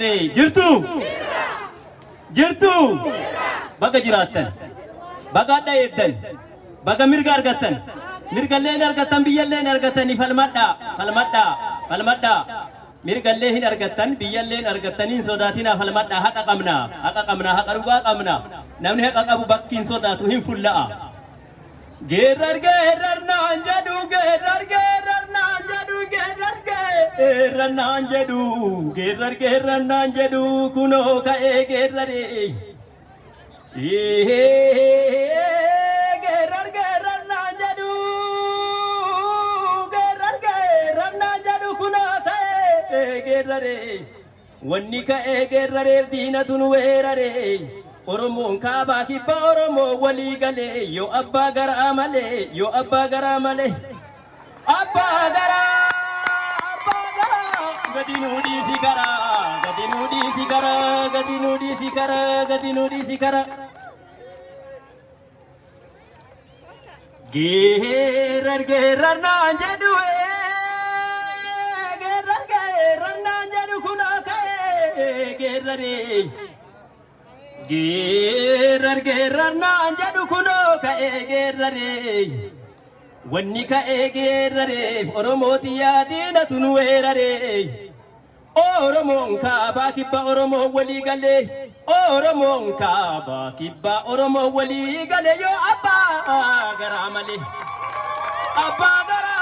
jirtu jirtu baga jiraattan baga dhayeettan baga mirga argattan mirgalleen argattan biyyalleen argattan falmadha mirgallee hin argattan biyyalleen argattaniin sodaatina falmadha haqa qabna haqa dhugaa qabna namni haqa qabu bakkiin sodaatu hin fulla'a geerar naan jedhu geerar naan jedhu kunoo ka'ee geerare geerar naan jedhu kunoo ka'ee geerare wanni ka'ee geerareef diinatun weerare Oromoon kaabaa kibbaa Oromoo walii galee yoo abbaa garaa malee abbaa garaa gadinuu dhiisi karaa geerar naan jedhu kunoo ka'ee geerare geerar naan jedhu kunoo ka'ee geerare wanni ka'ee geerare Oromooti yaadinatu nu weerare Oromoon kaabaa kibbaa Oromoo walii galee Oromoon kaabaa kibbaa Oromoo walii galee yoo abbaa garaa malee abbaa garaa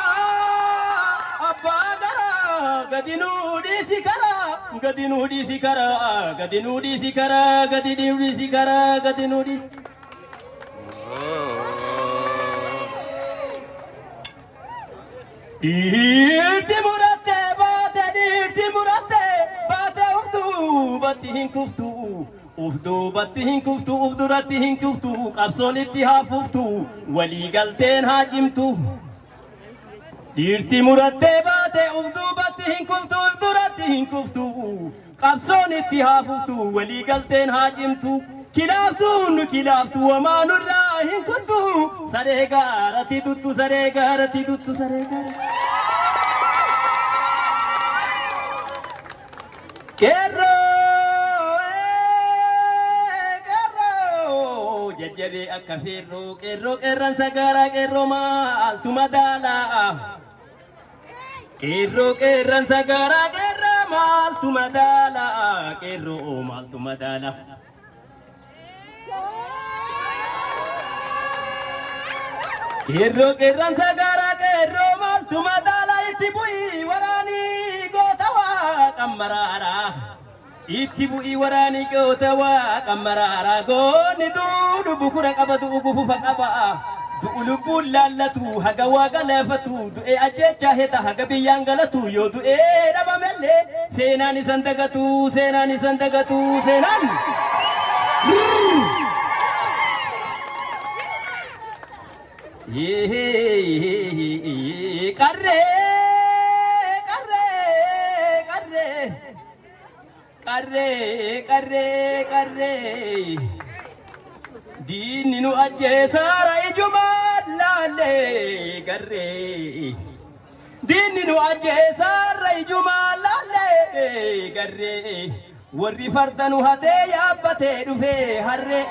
gadinuu dhiisi karaa Dirti muratte baate ufdu batti hin kuftu ufduratti hin kuftu qabsoon itti haafuftu walii galteen haa cimtu Dirti muratte baate ufdu batti hin kuftu ufduratti hin kuftu qabsoon itti haafuftu walii galteen haa cimtu kilaaftu wamaa nurraa hin kuttu saree gaaratti duttu Qeerroo jajjabee akka feerroo qeerran sagaaraa qeerroo maaltu madaalaa qeerran sagaaraa qeerraa maaltu madaalaa qeerroo maaltu madaalaa qeerran sagaaraa qeerroo maaltu madaalaa itti bu'ii waraanii gootawaa qammaraara itti bu'ii waraanii gootawaa qammaraara goonni duudhu bukura qaba du'u gufufa qaba du'u lubbuun laallatu haga waa galaafatu du'e ajjeechaa heta haga biyyaan galatu yoo du'ee dhabamellee seenaan isan dagatu seenaan qarree diinni nu ajjeesaara ijumaan laallee garree diinni nu ajjeesaara ijumaan laallee garree warri farda nu hatee yaabbatee dhufee harree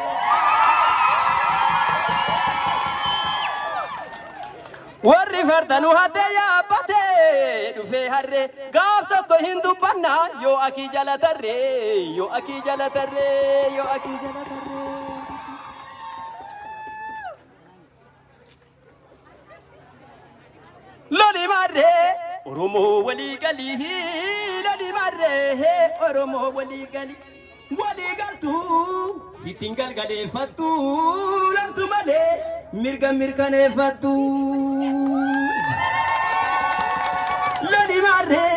warri farda nu hatee yaabbatee dhufee harree gaaf tokko hin dubbanna yoo akii jalatarree loli marree Oromoo walii galii loli marree Oromoo walii galtuu sittiin galgaleeffattu loltu malee mirkaneeffattu loli marree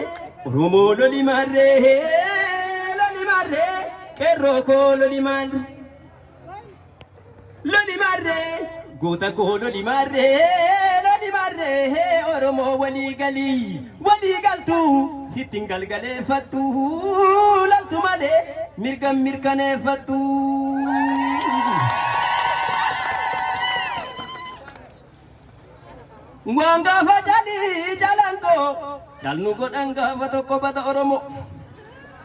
Oromoo loli marree qeerroo koo loli marree goota koo loli marree Oromoo walii galtuu sittiin galgaleeffattu loltu malee mirkaneeffattu waan gaafa jalii jalanko jalnu godhan gaafa tokko bata Oromoo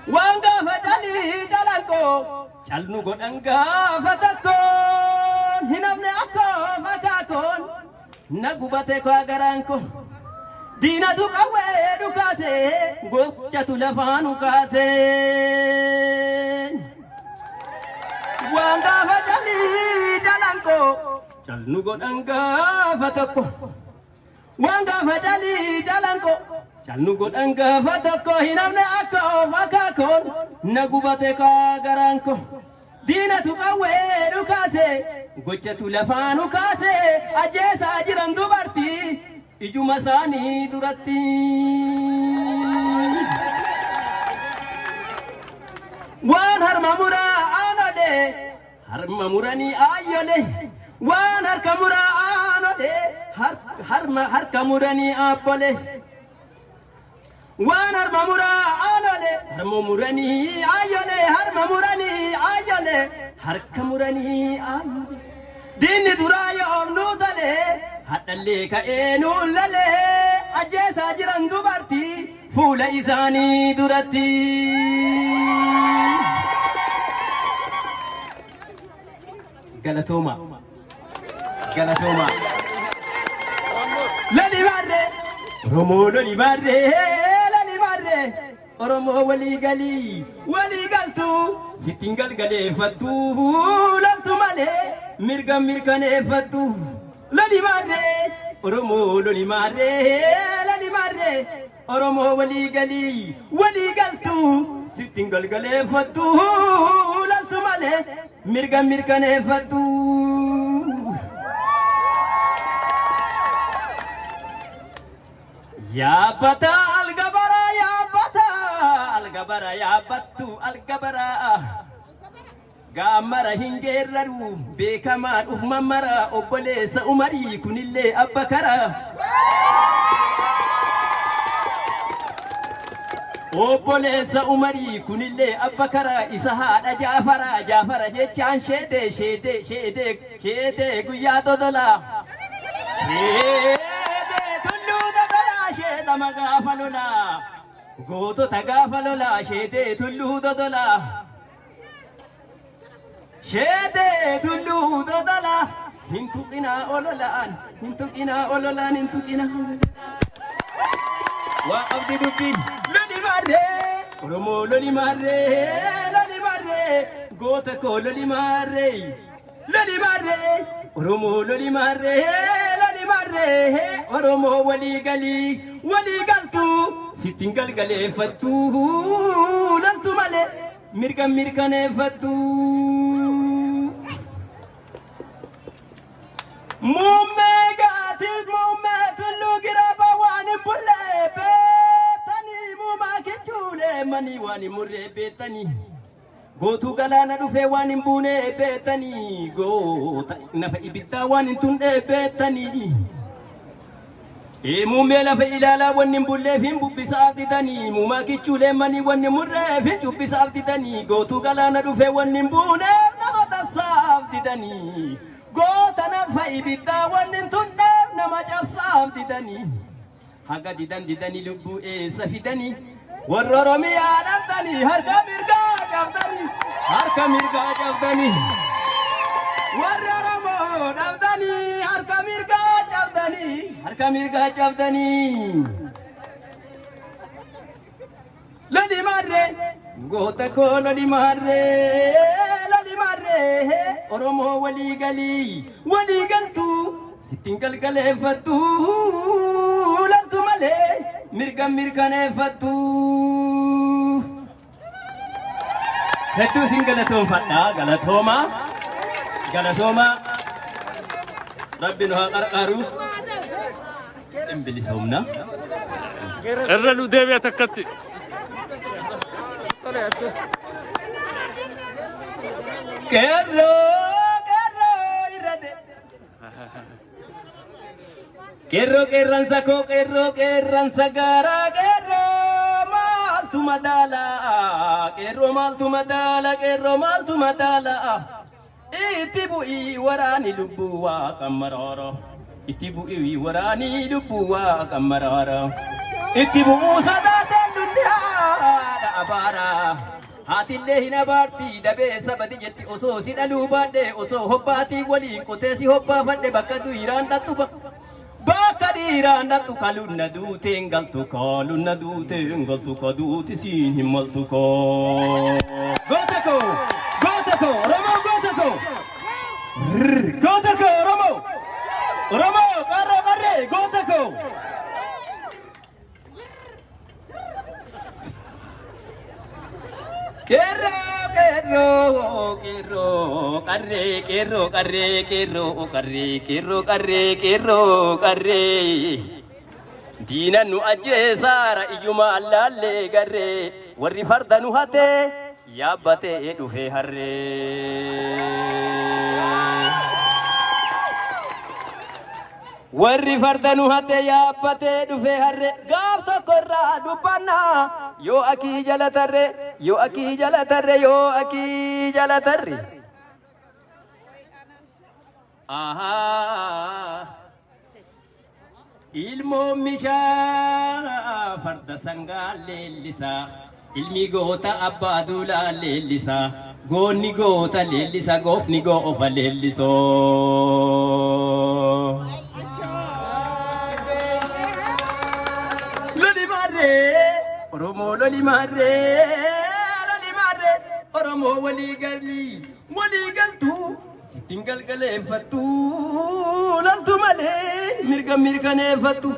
wanga fajali jalanko chalnu godanga fatakon hinamne akko fakakon nagubate ko agaranko dina tu kawe dukate gocha tu lafanu kate wanga fajali jalanko chalnu godanga fatakon wanga fajali jalanko chalnu godanga fatakko hinamne akko fakakon nagubate ko agaranko dina tu kawe dukate gocha tu lafanu kate ajesa jiran dubarti ijuma sani duratti wan harmamura anode harmamurani ayole wan harkamura anode harkamurani apole wan harmamura anode harmamurani ayole harmamurani ayole harkamurani ayole dinni durayo omnudale haddalle ka'enu lale ajesa jiran dubarti fuula isaani duratti galatoma lali barre romo lali barre oromo wali galtu sittingal galeeffatu laltu male mirkaneeffatu lali barre oromo lali barre oromo wali galtu sittingal galeeffatu laltu male mirkaneeffatu ya bata algabara ya battu algabara gamara hingeerraru beekama dhuf mamara obboleessa umarii kunillee abbakara obboleessa umarii kunillee abbakara isa haadha jaafara jechaan sheede guyyaa dodola sheede tulluu dodola sheeda magaafa lola gootota gaafa lola sheede tulluu dodola sheede tulluu dodola hintuqina ololaan waa qabdi dubbiin loli marree oromoo loli marree goota koo loli marree oromoo loli marree oromoo walii galtu sittin galgaleeffattu laltu malee mirkaneeffattu muummee tulluu giraaba waan hin bullee beektanii muumaa kichuulee manii waan hin murree beektanii gootuu galaana dhufee waan hin buunee beektanii goota nafa ibiddaa waan hin tun'ee beektanii muummee lafa ilaalaa wanni hin bulleef hin bubbisaaf didanii muumaa kichuulee manii wanni murreef hin cubbisaaf didanii gootuu galaana dhufee wanni hin buuneef nama dabsaaf didanii goota nafa ibiddaa wanni hin tun'eef nama cabsaaf didanii haga didanii lubbuu eessa fidanii warra Oromiyaa dhabdanii harka mirgaa cabdanii warra Oromoo dhabdanii harka mirgaa cabdanii loli marree goota koo loli marree oromoo walii galtu sittin galgaleeffattu laltu malee mirkaneeffattu hedduu sin galatoomfadha galatooma rabbi nu haa qarqaaru imbilisomna erralu deebi'a takkatti kerro irrade kerro qeerransa koo kerro qeerransa gaaraa kerro maaltu madaala itti bu'ii waraani lubbuu waa qammaraara itti bu'ii waraani lubbuu waa qammaraara itti bu'uu sadaateen dundee haadha أبارا هات الله نبارتي دبي سبدي جت أسوسي دلوبان دي أسو هباتي ولي كتسي هبا فد بكدو إيران دتوبا بكر إيران دتو كالون ندوتي انغلتو كالون ندوتي انغلتو كدوتي سين هملتو كو غوتكو غوتكو رمو غوتكو غوتكو رمو رمو قرر قرر غوتكو Kero, kero, kero, karre, kero, karre, kero, karre, kero, karre, kero, karre. Diina nu ajjeesara iyyuma allaalle garre, warri farda nu hate yaabbate dhufe harre. Warri farda nu hate yaabbate dhufe harre. Gaaf tokko irraa dubbanna yoo akii jala tarre. Yo aki jala tarre, yo aki jala tarre. Aha, ilmo misha farda sanga lelisa, ilmi gota abadula lelisa, goni gota lelisa, gofni gofa leliso. Loli mare, oromo loli mare. Oromo wali galtu sitingal gale fatu laltu male mirga mirga ne fatu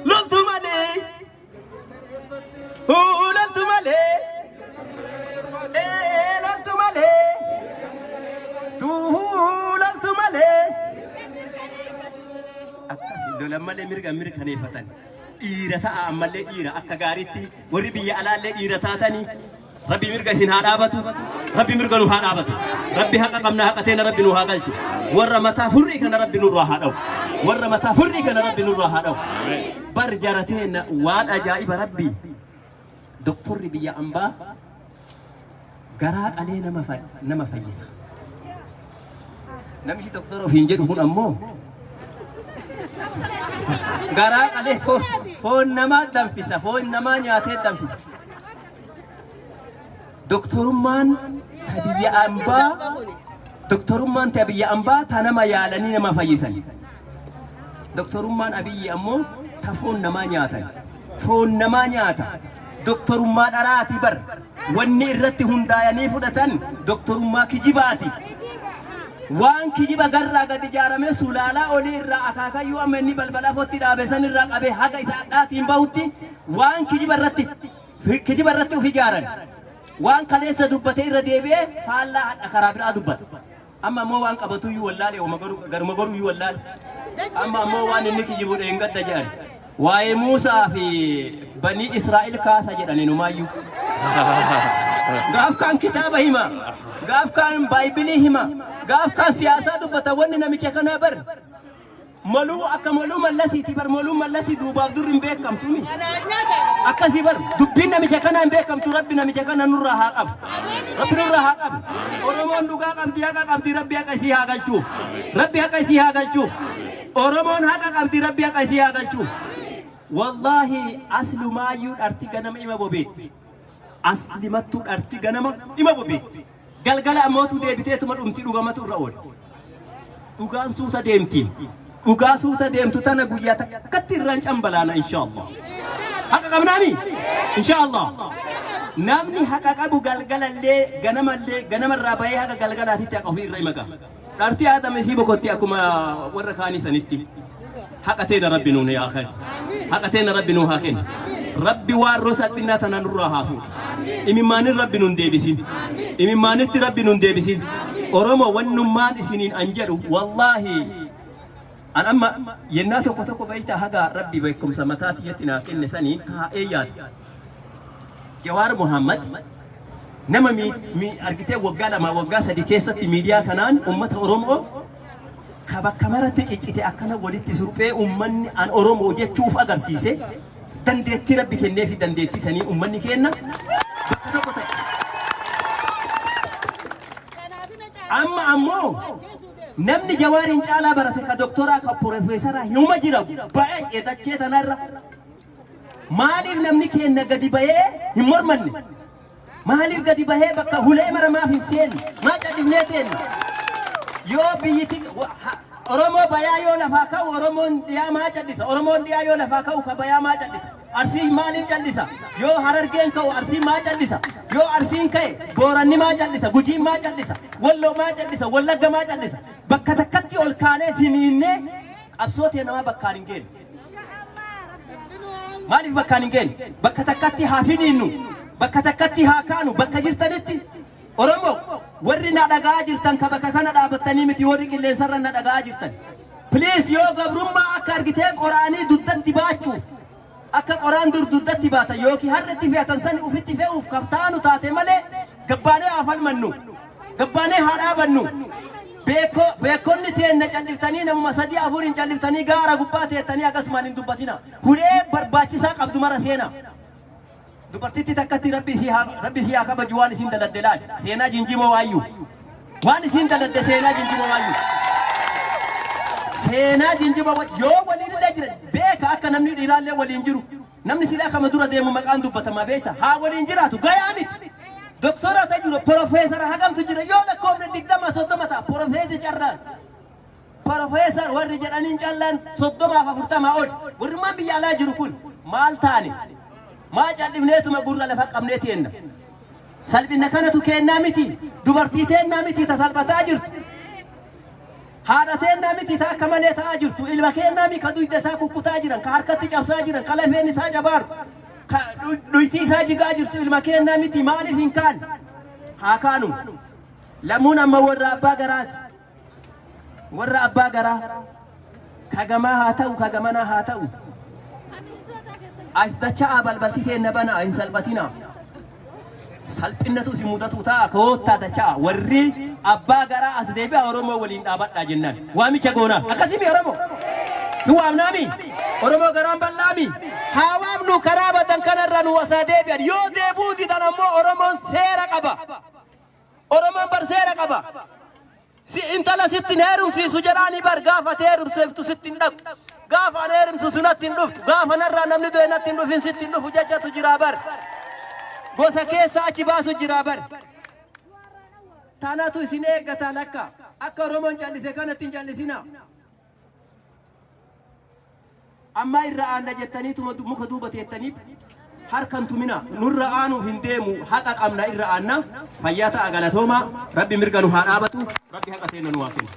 laltu male laltu male laltu male tu laltu male akkasi lola male mirga mirga ne fatan ira ta amalle ira akka gaaritti warri biyya alaalle ira taatani ربي مرقى سين هذا أبتو ربي مرقى نو هذا أبتو ربي حقا قمنا حقتين ربي نو هذا الشيء ورا متى فري كان ربي نور هذا ورا متى فري كان ربي نور هذا برجرتين وان أجائب ربي دكتور ربي يا أمبا قرأت علينا نما فيسا نمشي دكتور في إنجيل هون أمو قرأت عليه فون نما دمفيسا فون نما نياتي دمفيسا دكتورمان تبي أمبا تنما يالني نما فيسن دكتورمان أبي أمو تفون نما نياتا فون نما نياتا دكتورمان أراتي بر وني الرتي هنداياني فدتن دكتورمان كجيباتي وان كجيبا غرا قد جارمي سولالا أولي الرا أكاكا يو أمني بلبلا فوتي رابسن الرا قبي حقا إساقات إمباوتي وان كجيبا الرتي وفي جارن وان كليس دبته رديبه فالله خراب دبت اما مو وان قبتو يولال ومغرو يولال اما مو وان نكي جيبو دنگد دجان واي موسى في بني اسرائيل كاسا جداني نمايو غاف كان كتابهما غاف كان بايبلهما غاف كان سياسه دبته ون نمچ كنا بر ملو أكملو ملسي تبر ملو ملسي دوبا دورين بيكم تومي أكاسي بر دبنا ميجاكنا بيكم تو ربنا ميجاكنا نورا هاقب ربنا نورا هاقب أورمون دوغا كم تياكا كم تي ربي أكاسي هاقل شوف ربي أكاسي هاقل شوف أورمون هاقا كم تي ربي أكاسي هاقل شوف والله أصل ما يود أرتيغنم إما بوبيت أصل ما تود أرتيغنم إما بوبيت قال أموتو ديبتيتو من أمتي دوغامتو الرأول دوغان سوتا ديمتي وقاسوتا ديمتو تانا قوياتا كتير رانج أمبلانا إن شاء الله حقا قبنامي إن شاء الله نامني حقا قبو قلقل اللي غنم الرابعي حقا قلقلاتي تاقفي الرئيمكا رارتي هذا مسيبو كنتي أكما ورخاني سنتي حقا تينا ربي نون يا أخي حقا تينا ربي نون هاكين ربي وارسات بنا تانا نورا هافو إمي ماني ربي نون ديبسين إمي ماني ربي نون ديبسين أرمو ونمان سنين أنجرو والله أنا أما يناتو كتوكو بيتا هذا ربي بيكم سمتات يتنا كن سنين كايات جوار محمد نما مي أركتة وقالا ما وقاسة دي كيسة ميديا كنان أمة أورومو كابا كاميرا تيجي أكنا وليت تسربي أمن أن أورومو جت تشوف أجر سيسة دندتي ربي كنّي في دندتي سنين أمني كنا أما أمو نمني جوارين جالا برتك دكتورا كبروفيسورا يوم جيرا باي إتاكي تنارا مالي نمني كي نقدي باي يمر مني maaliif gadi bahee bakka hulee maramaaf hin seenne maa callisnee teenna yoo biyyiti Oromoo bayaa yoo lafaa ka'u Oromoon dhiyaa maa callisa Oromoon dhiyaa yoo lafaa ka'u ka bayaa maa callisa Arsii maaliif callisa yoo Harargeen ka'u Arsii maa callisa yoo Arsiin ka'e Booranni maa callisa Gujiin maa callisa Walloo maa callisa Wallagga maa callisa bakka takkatti ol kaanee finiinnee qabsootee namaa bakkaan hin geenye maaliif bakkaan hin geenye bakka takkatti haa finiinnu bakka takkatti haa kaanu bakka jirtanitti Oromoo warri na dhagaa jirtan ka bakka kana dhaabattanii miti warri qilleensarra na dhagaa jirtan please yoo gabrummaa akka argitee qoraanii duddatti baachuuf akka qoraan dur duddatti baata yookiin harretti fe'atan sani ufitti fe'uuf kaftaanu taate malee gabbaanee haa falmannu gabbaanee haa dhaabannu beekonni teenna calliftanii namuma sadii afur hin calliftanii gaara gubbaa teettanii akkasumaan hin dubbatina hudhee barbaachisaa qabdu mara seenaa dubartitti takkatti rabbi si haa kabaju waan isin daladde laal seenaa jinjimoo waayyu waan isin daladde seenaa jinjimoo waayyu seenaa jinjimoo yoo waliin illee jira beeka akka namni dhiiraallee waliin jiru namni silaa kama dura deemu maqaan dubbatama beekta haa waliin jiraatu gayaa miti doktora ta jiru profeesara hagamtu jira yoo lakkoofne 20-30 ta'a profeesii carraan profeesar warri jedhaniin callaan 30-40 ol warrummaan biyya alaa jiru kun maal taane maa callifneetuma gurra lafa qabnee teenna salphina kanatu keennaa miti dubartii teennaa miti ta salphataa jirtu haadha teennaa miti ta akka malee ta'aa jirtu ilma keennaa mi ka duyda isaa kukkutaa jiran ka harkatti cabsaa jiran ka lafeen isaa jabaartu ka dhuytii isaa jigaa jirtu ilma keennaa miti maaliif hin kaan haa kaanu lamuun amma warra abbaa garaati warra abbaa garaa ka gamaa haa ta'u ka gamanaa haa ta'u Dachaa balbalti teenna bana hin salphatina salphinnatu si mudatu ta'a koottaa dachaa warri abbaa garaa as deebi'a Oromoo waliin dhaabadhaa jennaan waamicha goonaa akkasimi Oromoo nu waamnaami Oromoo garaan bal'aami haa waamnu karaa badan kanarra nu wasaa deebi'an yoo deebuu didan ammoo Oromoon seera qaba Oromoon bar seera qaba si intala sitti heerumsiisu jedhaanii bar gaafa heerumseeftu sitti hin dhaqu gaafa heerumsu sunatti hin dhuftu gaafa narraa namni du'e natti hin dhufin sitti hin dhufu jechatu jira bar gosa keessa achi baasu jira bar tanatu isin eeggata lakka akka Oromoon callise kanatti hin callisina amma irra aanda jettaniituma muka duuba teettaniif harkan tumina nurra aanuuf hin deemu haqa qabna irra aanna fayyaa ta'a galatooma rabbi mirga nu haa dhaabatu rabbi haqa teenna nu haa kennu